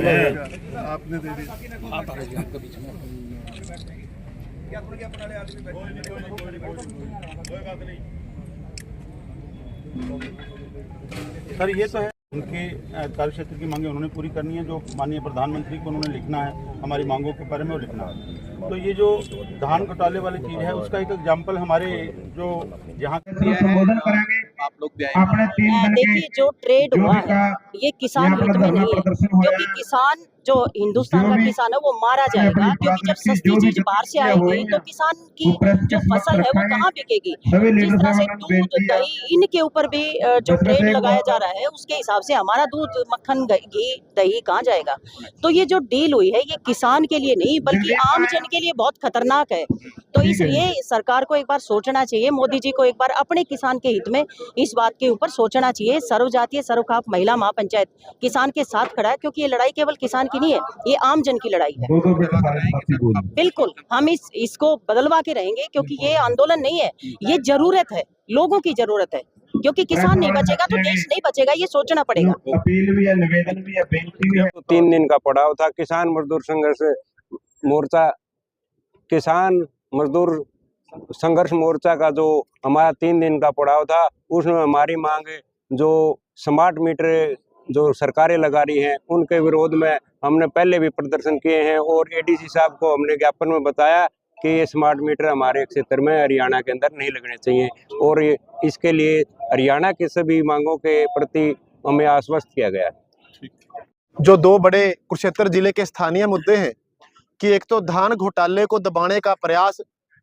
आपने दे दी। सर ये तो है उनके कार्य क्षेत्र की मांगे उन्होंने पूरी करनी है। जो माननीय प्रधानमंत्री को उन्होंने लिखना है हमारी मांगों के बारे में वो लिखना है। तो ये जो धान घोटाले वाली चीज है उसका एक एग्जाम्पल हमारे जो यहाँ संबोधन करेंगे आप लोग भी अपने 3 दिन के। देखिए जो ट्रेड हुआ है ये किसान हित में नहीं है, क्योंकि किसान जो हिंदुस्तान का किसान है वो मारा जाएगा, क्योंकि जब सस्ती चीज बाहर से आएगी तो किसान की जो फसल है वो कहाँ बिकेगी। जिस तरह से दूध दही इनके ऊपर भी जो ट्रेड लगाया जा रहा है उसके हिसाब से हमारा दूध मक्खन घी दही कहाँ जाएगा। तो ये जो डील हुई है ये किसान के लिए नहीं बल्कि आम जन के लिए बहुत खतरनाक है। तो इसलिए सरकार को एक बार सोचना चाहिए, मोदी जी को एक बार अपने किसान के हित में इस बात के ऊपर सोचना चाहिए। सर्वजातीय सर्वखाप महिला महापंचायत किसान के साथ खड़ा है, क्योंकि ये लड़ाई केवल किसान की नहीं है, ये आम जन की लड़ाई है। बिल्कुल हम इसको बदलवा के रहेंगे, क्योंकि ये आंदोलन नहीं है, ये जरूरत है, लोगों की जरूरत है। क्योंकि किसान नहीं बचेगा तो देश नहीं बचेगा, ये सोचना पड़ेगा। अपील भी है, निवेदन भी है, बेनती भी है। 3 दिन का पड़ाव था किसान मजदूर संघर्ष मोर्चा, किसान मजदूर संघर्ष मोर्चा का जो हमारा 3 दिन का पड़ाव था उसमें हमारी मांग जो स्मार्ट मीटर जो सरकारें लगा रही हैं उनके विरोध में हमने पहले भी प्रदर्शन किए हैं और एडीसी साहब को हमने ज्ञापन में बताया कि ये स्मार्ट मीटर हमारे क्षेत्र में हरियाणा के अंदर नहीं लगने चाहिए और इसके लिए हरियाणा के सभी मांगों के प्रति हमें आश्वस्त किया गया। जो 2 बड़े कुरुक्षेत्र जिले के स्थानीय मुद्दे हैं कि एक तो धान घोटाले को दबाने का प्रयास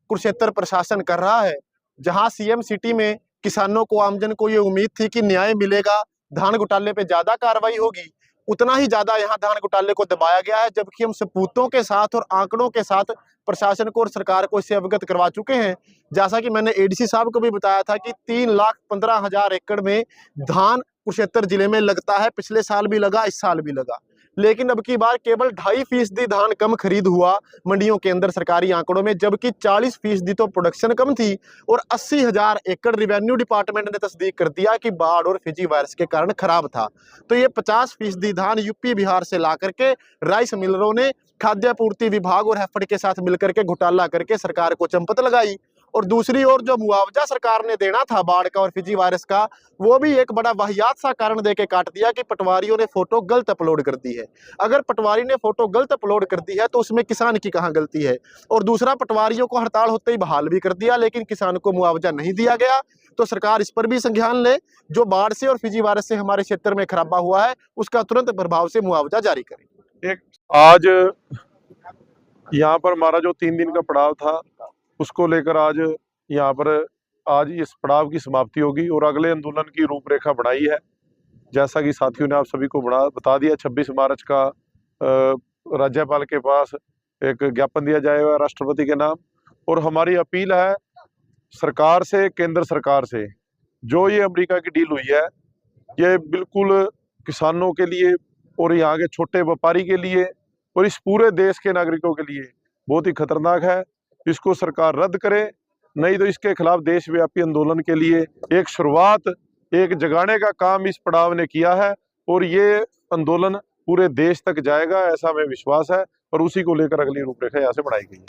कुरुक्षेत्र प्रशासन कर रहा है, जहां सीएम सिटी में किसानों को आमजन को ये उम्मीद थी कि न्याय मिलेगा, धान घोटाले पे ज्यादा कार्रवाई होगी, उतना ही ज्यादा यहाँ धान घोटाले को दबाया गया है। जबकि हम सबूतों के साथ और आंकड़ों के साथ प्रशासन को और सरकार को इससे अवगत करवा चुके हैं। जैसा कि मैंने एडीसी साहब को भी बताया था कि 3,15,000 एकड़ में धान कुरुक्षेत्र जिले में लगता है, पिछले साल भी लगा, इस साल भी लगा, लेकिन अब की बार केवल 2.5% धान कम खरीद हुआ मंडियों के अंदर सरकारी आंकड़ों में, जबकि 40% तो प्रोडक्शन कम थी और 80,000 एकड़ रेवेन्यू डिपार्टमेंट ने तस्दीक कर दिया कि बाढ़ और फिजी वायरस के कारण खराब था। तो ये 50% धान यूपी बिहार से ला करके राइस मिलरों ने खाद्य पूर्ति विभाग और हैफेड के साथ मिलकर के घोटाला करके सरकार को चंपत लगाई। और दूसरी ओर जो मुआवजा सरकार ने देना था बाढ़ का और फिजी वायरस का, वो भी एक बड़ा वाहियात सा कारण देके काट दिया कि पटवारियों ने फोटो गलत अपलोड कर दी है। अगर पटवारी ने फोटो गलत अपलोड कर दी है तो उसमें किसान की कहाँ गलती है। और दूसरा, पटवारियों को हड़ताल होते ही बहाल भी कर दिया, लेकिन किसान को मुआवजा नहीं दिया गया। तो सरकार इस पर भी संज्ञान ले, जो बाढ़ से और फिजी वायरस से हमारे क्षेत्र में खराबा हुआ है उसका तुरंत प्रभाव से मुआवजा जारी करे। आज यहाँ पर हमारा जो 3 दिन का पड़ाव था उसको लेकर आज यहाँ पर आज इस पड़ाव की समाप्ति होगी और अगले आंदोलन की रूपरेखा बनाई है। जैसा कि साथियों ने आप सभी को बता दिया, 26 मार्च का राज्यपाल के पास एक ज्ञापन दिया जाएगा राष्ट्रपति के नाम। और हमारी अपील है सरकार से, केंद्र सरकार से, जो ये अमेरिका की डील हुई है ये बिल्कुल किसानों के लिए और यहाँ के छोटे व्यापारी के लिए और इस पूरे देश के नागरिकों के लिए बहुत ही खतरनाक है। इसको सरकार रद्द करे, नहीं तो इसके खिलाफ देशव्यापी आंदोलन के लिए एक शुरुआत, एक जगाने का काम इस पड़ाव ने किया है और ये आंदोलन पूरे देश तक जाएगा, ऐसा हमें विश्वास है और उसी को लेकर अगली रूपरेखा यहाँ से बनाई गई है।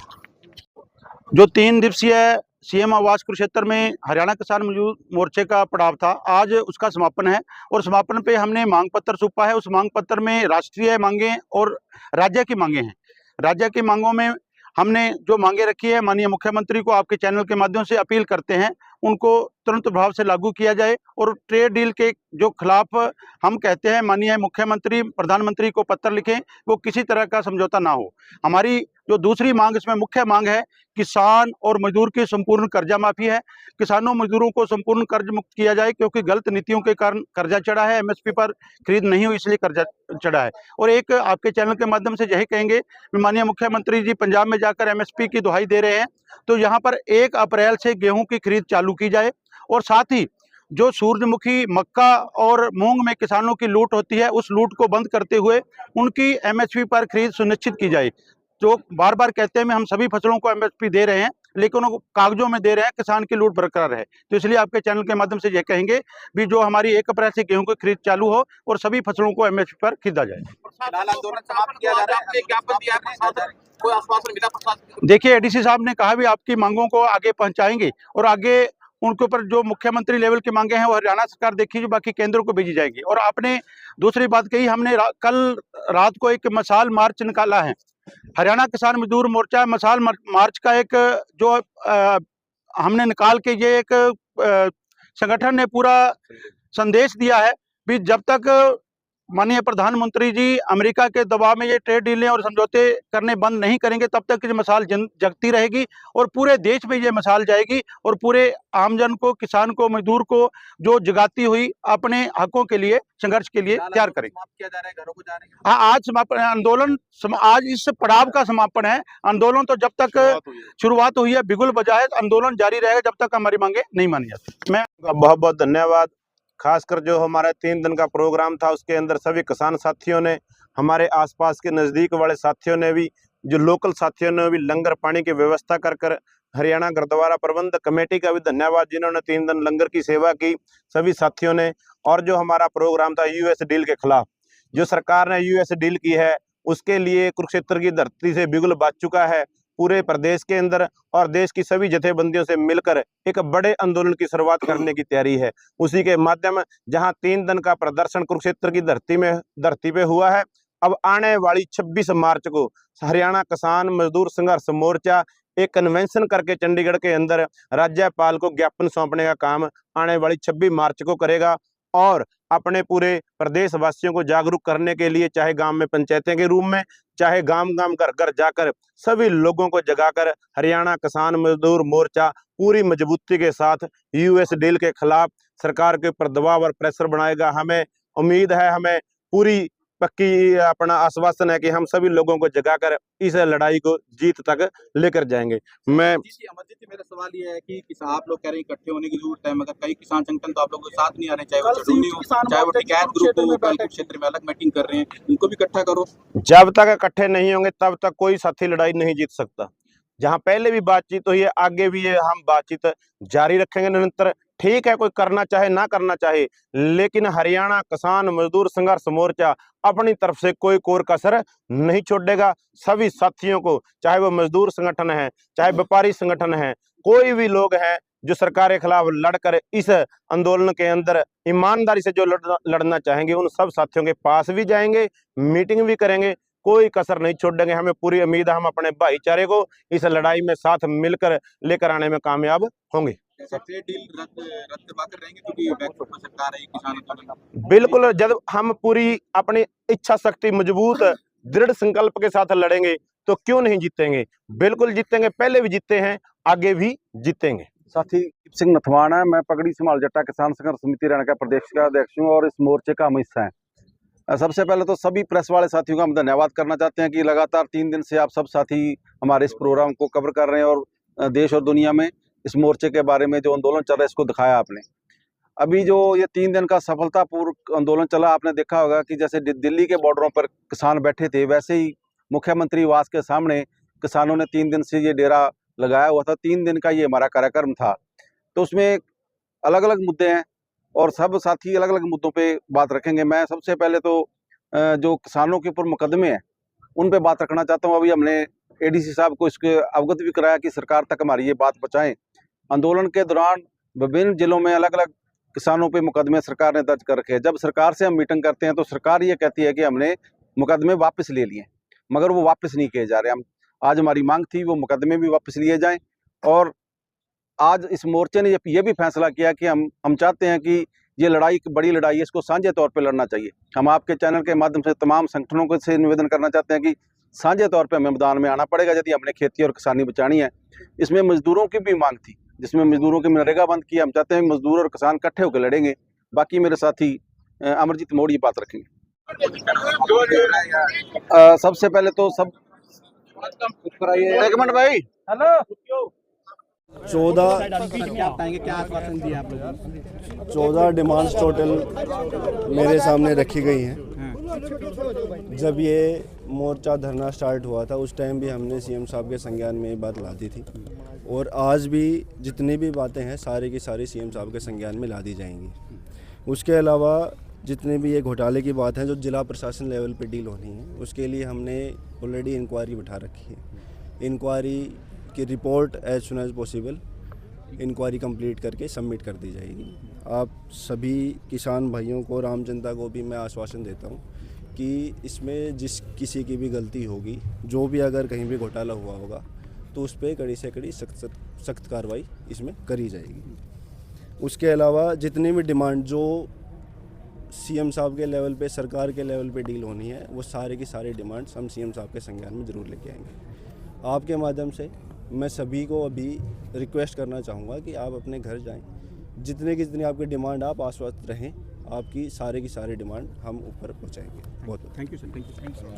जो 3 दिवसीय सीएम आवास कुरुक्षेत्र में हरियाणा किसान मजदूर मोर्चे का पड़ाव था, आज उसका समापन है और समापन पे हमने मांग पत्र सौंपा है। उस मांग पत्र में राष्ट्रीय मांगे और राज्य की मांगे हैं। राज्य की मांगों में हमने जो मांगे रखी है, माननीय मुख्यमंत्री को आपके चैनल के माध्यम से अपील करते हैं उनको तुरंत प्रभाव से लागू किया जाए और ट्रेड डील के जो खिलाफ हम कहते हैं माननीय मुख्यमंत्री प्रधानमंत्री को पत्र लिखें, वो किसी तरह का समझौता ना हो। हमारी जो दूसरी मांग, इसमें मुख्य मांग है किसान और मजदूर की संपूर्ण कर्जा माफी है। किसानों मजदूरों को संपूर्ण कर्ज मुक्त किया जाए, क्योंकि गलत नीतियों के कारण कर्जा चढ़ा है, एमएसपी पर खरीद नहीं हुई इसलिए कर्जा चढ़ा है। और एक आपके चैनल के माध्यम से यही कहेंगे, माननीय मुख्यमंत्री जी पंजाब में जाकर एमएसपी की दुहाई दे रहे हैं, तो यहाँ पर 1 अप्रैल से गेहूं की खरीद चालू की जाए और साथ ही जो सूरजमुखी, मक्का और मूंग में किसानों की लूट होती है उस लूट को बंद करते हुए उनकी एमएसपी पर खरीद सुनिश्चित की जाए। जो बार बार कहते हैं हम सभी फसलों को एमएसपी दे रहे हैं, लेकिन वो कागजों में दे रहे हैं, किसान की लूट बरकरार है। तो इसलिए आपके चैनल के माध्यम से ये कहेंगे भी जो हमारी 1 अप्रैल से गेहूं की खरीद चालू हो और सभी फसलों को एमएसपी पर खरीदा जाए। आंदोलन समाप्त किया जा रहा है, आपने ज्ञापन दिया है, कोई आश्वासन मिला प्रशासन? देखिए, एडीसी साहब ने कहा भी आपकी मांगों को आगे पहुंचाएंगे और आगे उनके ऊपर जो मुख्यमंत्री लेवल की मांगे हैं वो हरियाणा सरकार देखेगी, बाकी केंद्र को भेजी जाएगी। और आपने दूसरी बात कही, हमने कल रात को एक मशाल मार्च निकाला है। हरियाणा किसान मजदूर मोर्चा मशाल मार्च का एक जो हमने निकाल के ये एक संगठन ने पूरा संदेश दिया है भी जब तक माननीय प्रधानमंत्री जी अमेरिका के दबाव में ये ट्रेड डीलें और समझौते करने बंद नहीं करेंगे तब तक ये मशाल जगती रहेगी और पूरे देश में ये मशाल जाएगी और पूरे आमजन को, किसान को, मजदूर को जो जगाती हुई अपने हकों के लिए संघर्ष के लिए तैयार करेंगे। किया जा रहा है, घरों को जा रहे हैं। हाँ, आज समापन आंदोलन आज इस पड़ाव का समापन है। आंदोलन तो जब तक शुरुआत हुई है, बिगुल बजा है, आंदोलन जारी रहेगा जब तक हमारी मांगे नहीं मानी जाती। मैं बहुत बहुत धन्यवाद। खासकर जो हमारा 3 दिन का प्रोग्राम था उसके अंदर सभी किसान साथियों ने, हमारे आसपास के नज़दीक वाले साथियों ने भी, जो लोकल साथियों ने भी लंगर पानी की व्यवस्था कर हरियाणा गुरुद्वारा प्रबंधक कमेटी का भी धन्यवाद जिन्होंने 3 दिन लंगर की सेवा की सभी साथियों ने। और जो हमारा प्रोग्राम था यूएस डील के खिलाफ, जो सरकार ने यूएस डील की है उसके लिए कुरुक्षेत्र की धरती से बिगुल बज चुका है। पूरे प्रदेश के अंदर और देश की सभी जथेबंदियों से मिलकर एक बड़े आंदोलन की शुरुआत करने की तैयारी है। उसी के माध्यम जहां 3 दिन का प्रदर्शन कुरुक्षेत्र की धरती पे हुआ है, अब आने वाली 26 मार्च को हरियाणा किसान मजदूर संघर्ष मोर्चा एक कन्वेंशन करके चंडीगढ़ के अंदर राज्यपाल को ज्ञापन सौंपने का काम आने वाली 26 मार्च को करेगा और अपने पूरे प्रदेश वासियों को जागरूक करने के लिए, चाहे गांव में पंचायतें के रूप में, चाहे गांव गांव घर घर जाकर सभी लोगों को जगाकर हरियाणा किसान मजदूर मोर्चा पूरी मजबूती के साथ यूएस डील के खिलाफ सरकार के ऊपर दबाव और प्रेशर बनाएगा। हमें उम्मीद है, हमें पूरी पक्की अपना आश्वासन है कि हम सभी लोगों को जगाकर इस लड़ाई को जीत तक लेकर जाएंगे। मैं अमरजीत जी, मेरा सवाल ये है कि आप लोग कह रहे हैं इकट्ठे होने की जरूरत है, मगर कई किसान संगठन तो आप लोगों के साथ नहीं आ रहे, चाहे वो चटोनी हो, चाहे वो टिकैत ग्रुप हो, कल क्षेत्र में अलग मीटिंग कर रहे हैं, उनको भी इकट्ठा करो। जब तक इकट्ठे नहीं होंगे तब तक कोई साथी लड़ाई नहीं जीत सकता। जहां पहले भी बातचीत हुई है, आगे भी ये हम बातचीत जारी रखेंगे निरंतर। ठीक है, कोई करना चाहे ना करना चाहे, लेकिन हरियाणा किसान मजदूर संघर्ष मोर्चा अपनी तरफ से कोई कोर कसर नहीं छोड़ेगा। सभी साथियों को, चाहे वो मजदूर संगठन है, चाहे व्यापारी संगठन है, कोई भी लोग हैं जो सरकार के खिलाफ लड़कर इस आंदोलन के अंदर ईमानदारी से जो लड़ना चाहेंगे, उन सब साथियों के पास भी जाएंगे, मीटिंग भी करेंगे, कोई कसर नहीं छोड़ेंगे। हमें पूरी उम्मीद है हम अपने भाईचारे को इस लड़ाई में साथ मिलकर लेकर आने में कामयाब होंगे। ट्रेड डील रद्द करवाकर रहेंगे क्योंकि बैकफुट पर सरकार है किसान आंदोलन। बिल्कुल, जब हम पूरी अपनी इच्छा शक्ति मजबूत दृढ़ संकल्प के साथ लड़ेंगे तो क्यों नहीं जीतेंगे, बिल्कुल जीतेंगे। पहले भी जीते हैं, आगे भी जीतेंगे। साथी सिंह नथवान है, मैं पगड़ी संभाल जट्टा किसान संघर्ष समिति हरियाणा का प्रदेश का अध्यक्ष हूँ और इस मोर्चे का हम हिस्सा है। सबसे पहले तो सभी प्रेस वाले साथियों का हम धन्यवाद करना चाहते हैं कि लगातार 3 दिन से आप सब साथी हमारे इस प्रोग्राम को कवर कर रहे हैं और देश और दुनिया में इस मोर्चे के बारे में जो आंदोलन चल रहा है इसको दिखाया आपने। अभी जो ये 3 दिन का सफलतापूर्वक आंदोलन चला, आपने देखा होगा कि जैसे दिल्ली के बॉर्डरों पर किसान बैठे थे, वैसे ही मुख्यमंत्री आवास के सामने किसानों ने 3 दिन से ये डेरा लगाया हुआ था। 3 दिन का ये हमारा कार्यक्रम था, तो उसमें अलग अलग मुद्दे हैं और सब साथी अलग अलग मुद्दों पे बात रखेंगे। मैं सबसे पहले तो जो किसानों के ऊपर मुकदमे हैं उन पे बात रखना चाहता हूँ। अभी हमने एडीसी साहब को इसके अवगत भी कराया कि सरकार तक हमारी ये बात पहुँचाएं। आंदोलन के दौरान विभिन्न जिलों में अलग अलग किसानों पे मुकदमे सरकार ने दर्ज कर रखे हैं। जब सरकार से हम मीटिंग करते हैं तो सरकार ये कहती है कि हमने मुकदमे वापस ले लिए, मगर वो वापस नहीं किए जा रहे। हम आज हमारी मांग थी वो मुकदमे भी वापस लिए जाएं और आज इस मोर्चे ने ये भी फैसला किया कि हम चाहते हैं कि ये लड़ाई एक बड़ी लड़ाई है, इसको साझे तौर पे लड़ना चाहिए। हम आपके चैनल के माध्यम से तमाम संगठनों को से निवेदन करना चाहते हैं कि साझे तौर पे हमें मैदान में आना पड़ेगा यदि हमने खेती और किसानी बचानी है। इसमें मजदूरों की भी मांग थी, जिसमें मजदूरों की मनरेगा बंद की। हम चाहते हैं मजदूर और किसान इकट्ठे होकर लड़ेंगे। बाकी मेरे साथी अमरजीत मोड़ ये बात रखेंगे। सबसे पहले तो सब एक मिनट भाई, हेलो 14 डिमांड्स टोटल मेरे सामने रखी गई हैं। जब ये मोर्चा धरना स्टार्ट हुआ था उस टाइम भी हमने सीएम साहब के संज्ञान में ये बात ला दी थी। और आज भी जितनी भी बातें हैं सारी की सारी सीएम साहब के संज्ञान में ला दी जाएंगी। उसके अलावा जितने भी ये घोटाले की बात है जो जिला प्रशासन लेवल पे डील होनी है, उसके लिए हमने ऑलरेडी इंक्वायरी बिठा रखी है। इंक्वायरी की report as soon as possible inquiry complete करके सबमिट कर दी जाएगी। आप सभी किसान भाइयों को, आम जनता को भी मैं आश्वासन देता हूँ कि इसमें जिस किसी की भी गलती होगी, जो भी अगर कहीं भी घोटाला हुआ होगा तो उस पर कड़ी से कड़ी सख्त कार्रवाई इसमें करी जाएगी। उसके अलावा जितनी भी डिमांड जो सीएम साहब के लेवल पे, सरकार के लेवल पे डील होनी है, वो सारे की सारी डिमांड्स हम सीएम साहब के संज्ञान में ज़रूर लेके आएंगे। आपके माध्यम से मैं सभी को अभी रिक्वेस्ट करना चाहूँगा कि आप अपने घर जाएं, जितनी आपकी डिमांड, आप आश्वस्त रहें, आपकी सारी की सारी डिमांड हम ऊपर पहुँचाएंगे। बहुत thank you sir, thank you.